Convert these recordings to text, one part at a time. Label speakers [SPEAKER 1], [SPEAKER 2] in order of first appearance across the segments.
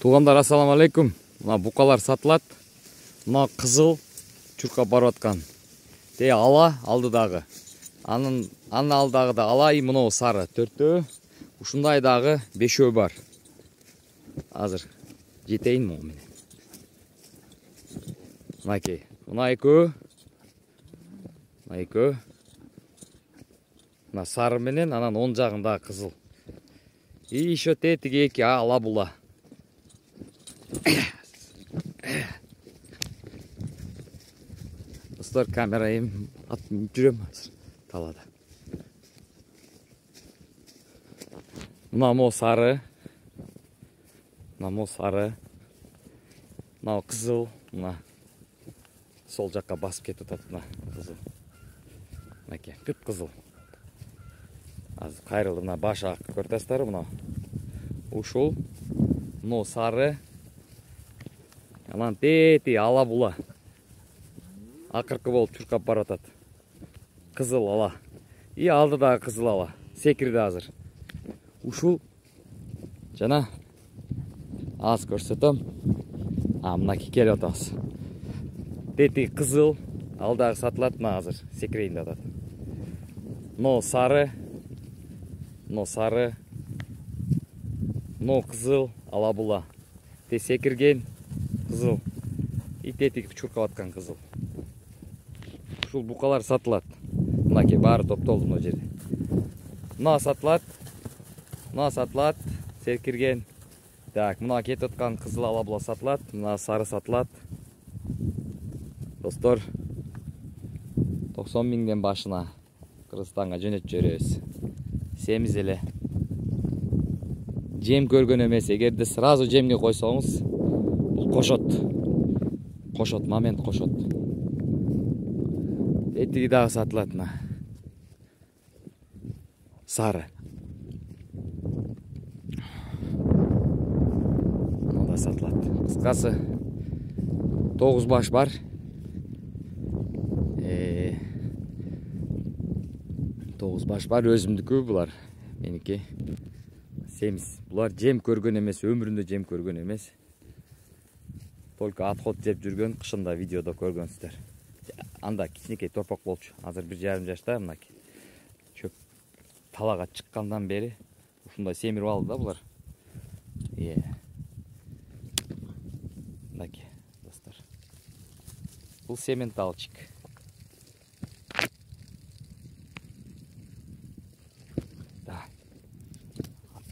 [SPEAKER 1] Туғандар, ассаламу алейкум. Мына букалар сатылат. Мына қызыл чуркап барып аткан. Ала алдыдағы. Анын алдыдағы да ала, мынау сары төртөө. Ушундайдагы бешөө бар. Азыр жетейин му менен. Мынакей. Мына экөө. Мына сары менен, анан оң жагында кызыл. Ишо тетиги эки ала була. Достор, камерайым атып жүрөм талада. Мына сары. Мына кызыл. Мына сол жакка басып кетип атат мына кызыл. Мынакей, кып-кызыл. Азыр кайрылды мына башы көртастары мына. Ушул. Мына сары. Анан тети ала була. Акыркы болуп чуркап барып атат. Кызыл ала. И алдыдагы кызыл ала. Секирди азыр. Ушул жана аз көрсөтөм. Мынакей келип атабыз. Тети кызыл, алдагы сатылат, мына азыр секирейин деп атат. Но сары. Но кызыл ала була. Те секирген кызыл. И тети чуркап аткан кызыл. Ушул букалар сатылат. Мынакей баары топтолду мына жерде. Мына сатылат, секирген. Так, мына кетип аткан кызыл ала була сатылат, мына сары сатылат. Достор, 90 миңден башына Кыргызстанга жөнөтүп жиберебиз. Семиз эле. Жем көргөн эмес, эгерде сразу жемге койсоңуз, бул кошот. Момент кошот. Этиги дагы сатылат мына. Сары. Мында сатылат. Кыскасы 9 баш бар. 9 баш бар, өзүмдүкү булар. Меники. Семиз. Булар жем көргөн эмес, өмүрүндө жем көргөн эмес. Только отход жеп жүргөн, кышында видеодо көргөнсүздөр. Анда кичинекей топок болчу. Азыр 1,5 жашта мынакей. Чөп талага чыккандан бери ушундай семирип алды да булар. Мынакей, достор. Бул сементалчик.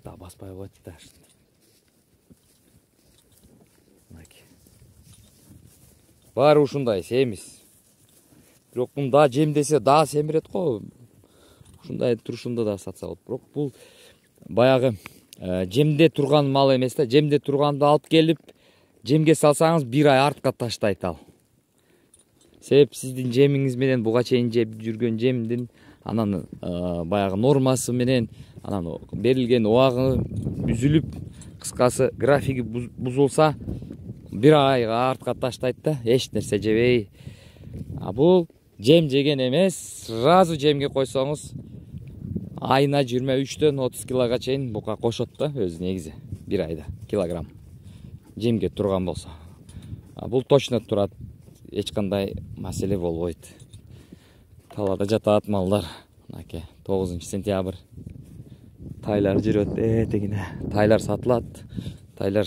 [SPEAKER 1] Да, баспай коет да. Мынакей. Баары ушундай семиз. Бирок мында жемдесе да семирет го. Ушундай турушунда да сатса болот. Бирок бул баягы жемде турган мал эмес да. Жемде турганды алып келип, жемге салсаңыз 1 ай артка таштайт ал. Себеп сиздин жемиңиз менен буга чейин жеп жүргөн жемдин анан баягы нормасы менен анан берилген убагы үзүлүп, кыскасы графиги бузулса 1 айга артка таштайт да, эч нерсе жебей. Бул жем жеген эмес, сразу жемге койсоңуз айына 23-төн 30 килога чейин бука кошот да, өзү негизи 1 айда килограмм. Жемге турган болсо. Бул точно турат, эч кандай маселе болбойт. Талада жатат малдар. Мынакей 9 сентябрь. Тайлар жүрөт, тегине. Тайлар сатылат. Тайлар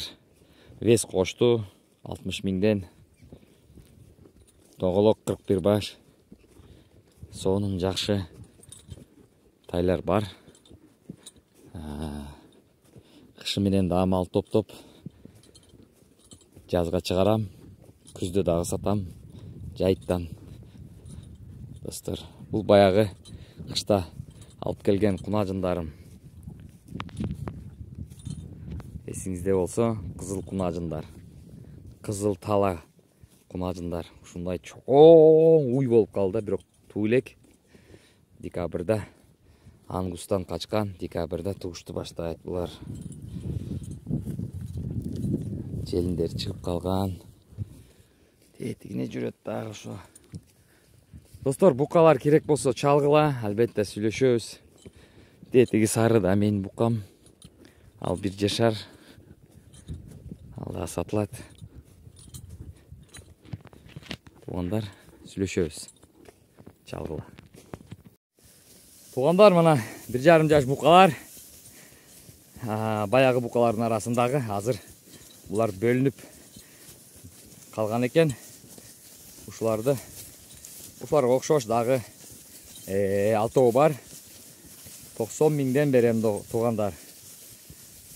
[SPEAKER 1] вес кошту 60 миңден. Тоголок 41 баш. Сонун жакшы тайлар бар. Кышы менен да мал топтоп жазга чыгарам. Күздө дагы сатам. Жайыттан. Достор, бул баягы кышта алып келген кунажындарым. Эсиңизде болсо, кызыл кунажындар. Кызыл тала кунажындар. Ушундай чоң уй болуп калды, бирок туу элек. Декабрда ангустан качкан, декабрда тугушту баштайт булар. Желиндер чыгып калган. Тетигине жүрөт дагы ошо. Достор, букалар керек болсо чалгыла, албетте сүйлөшөбүз. Тетиги сары да менин букам. Ал 1 жашар. Ал да сатылат. Туғандар, сүйлөшөбүз. Чалгыла. Туғандар, мына 1,5 жаш букалар. Баягы букалардын арасындагы азыр булар бөлүнүп калган экен. Ушуларга окшош дагы 6 бар. 90 миңден берем туғандар.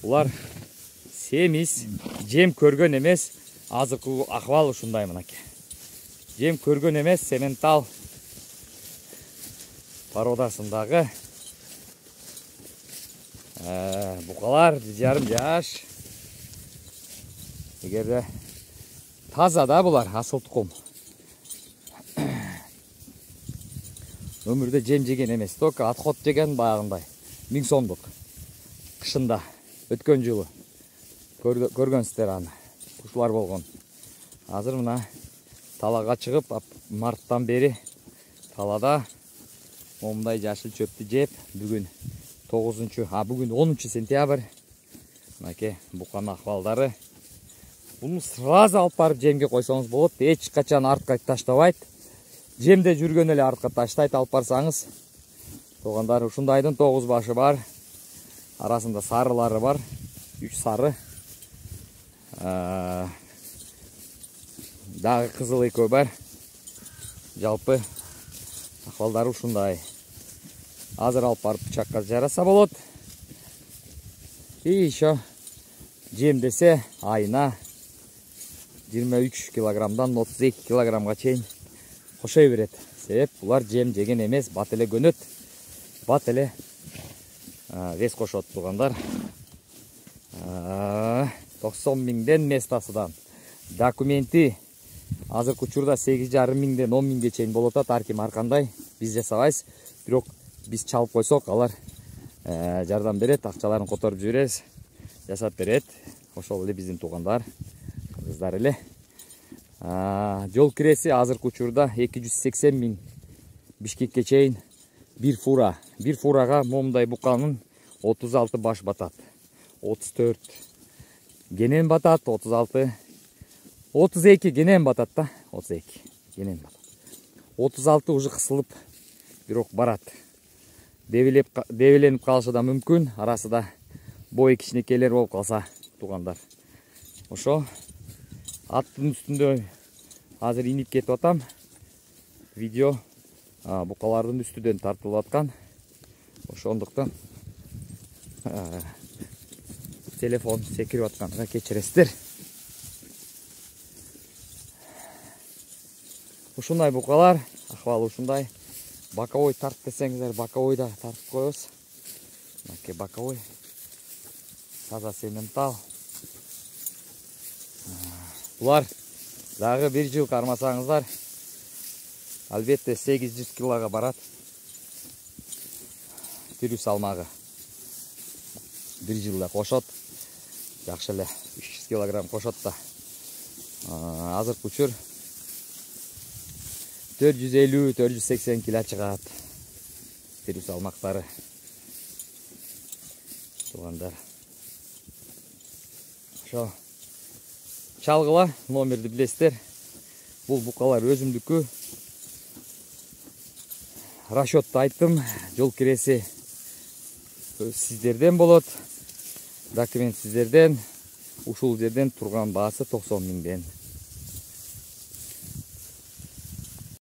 [SPEAKER 1] Булар семиз, жем көргөн эмес, азыркы акыбал ушундай мынакей. Жем көргөн эмес, сементал породасындагы букалар 1,5 жаш. Эгерде таза да булар, асыл тукум. Өмүрдө жем жеген эмес, только отход жеген баягындай. 1000 сомдук. Кышында өткөн жылы көргөнсүздөр аны. Ушулар болгон. Азыр мына талага чыгып, марттан бери талада момундай жашыл чөптү жеп, бүгүн 9-бүгүн 10 сентябрь. Мынакей буканын акыбалдары. Буну сразу алып барып жемге койсоңуз болот. Эч качан артка таштабайт. Жемде жүргөн эле артка таштайт, алып барсаңыз. Туғандар, ушундайдын 9 башы бар. Арасында сарылары бар. 3 сары. Дагы кызыл экөө бар. Жалпы акыбалдары ушундай. Азыр алып барып бычакка жараса болот. И еще жем десе айына 23 килограммдан 32 килограммга чейин кошой берет. Себеп булар жем жеген эмес, бат эле көнөт. Бат эле вес кошот туғандар. 90 миңден местасыдан. Документи азыркы учурда 8,5 миңден 10 миңге чейин болот. Арким аркандай биз жасабайбыз. Бирок биз чалып койсок, алар жардам берет, акчаларын которуп жүрөбүз, жасап берет. Ошол эле биздин туғандар, кыздар эле. Жол киреси азыркы учурда 280 миң Бишкекке чейин бир фура. Бир фурага момундай буканын 36 баш батат. 34 генен батат, 36 32 генен батат да, 32 генен батат. 36 уже кысылып бирок барат. Дебеленип калышы да мүмкүн, арасында бой кичинекейлер болуп калса туғандар. Ошо аттын үстүндө азыр инип кетип атам. Видео букалардын үстүдөн тартылып аткан. Ошондуктан телефон секирип атканга кечиресиздер. Ушундай букалар, акыбалы ушундай. Боковой тарт десеңиздер, боковой да тартып коебуз. Мынакей боковой. Таза сементал. Булар дагы 1 жыл кармасаңыздар, албетте 800 килога барат. Тирүү салмагы 1 жылда кошот. Жакшы эле 300 килограмм кошот да. Азыркы учур 450-480 кило чыгат. Тирүү салмактары. Туғандар. Ошо чалгыла номерди билесиздер. Бул букалар өзүмдүкү. Расчетты айттым. Жол киреси сиздерден болот. Документ сиздерден. Ушул жерден турган баасы 90 миңден.